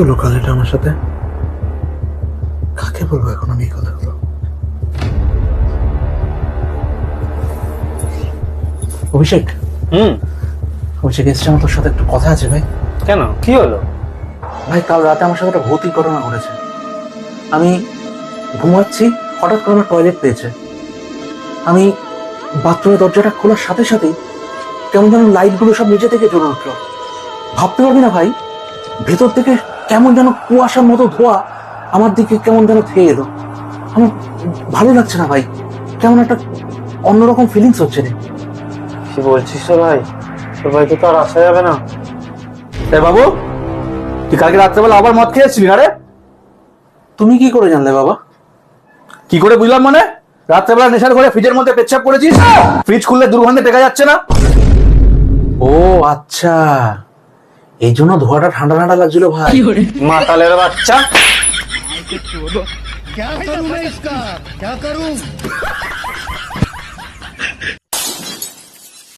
হলো কাল এটা আমার সাথে? কাকে বলবো এখন আমি এই কথাগুলো? অভিষেক, অভিষেক এসছে, আমার তোর সাথে একটু কথা আছে ভাই। কেন, কি হলো? ভাই কাল রাতে আমার সাথে একটা ভৌতিক ঘটনা ঘটেছে। আমি ঘুমাচ্ছি, হঠাৎ করে আমার টয়লেট পেয়েছে। আমি বাথরুমের দরজাটা খোলার সাথে সাথেই কেমন যেন লাইটগুলো সব নিচে থেকে জ্বলে উঠলো। ভাবতে পারবি না ভাই, ভেতর থেকে কেমন যেন কুয়াশার মতো ধোয়া আমার দিকে কেমন যেন খেয়ে এলো। আমার ভালো লাগছে না ভাই, কেমন একটা অন্যরকম ফিলিংস হচ্ছে রে। কি বলছিস রে ভাই? তোর ভাইকে তো আর আসা যাবে না। এ বাবু, তুই কালকে রাত্রেবেলা আবার মদ খেয়েছিলি না রে? তুমি কি করে জানলে বাবা? কি করে বুঝলাম মানে? রাত্রেবেলা নেশার ঘরে ফ্রিজের মধ্যে পেচ্ছাপ করেছিস, ফ্রিজ খুললে দুর্গন্ধে টেকা যাচ্ছে না। ও আচ্ছা, এই জন্য ধোয়াটা ঠান্ডা ঠান্ডা লাগছিল ভাই। মাতালের বাচ্চা। क्या करूं मैं इसका क्या करूं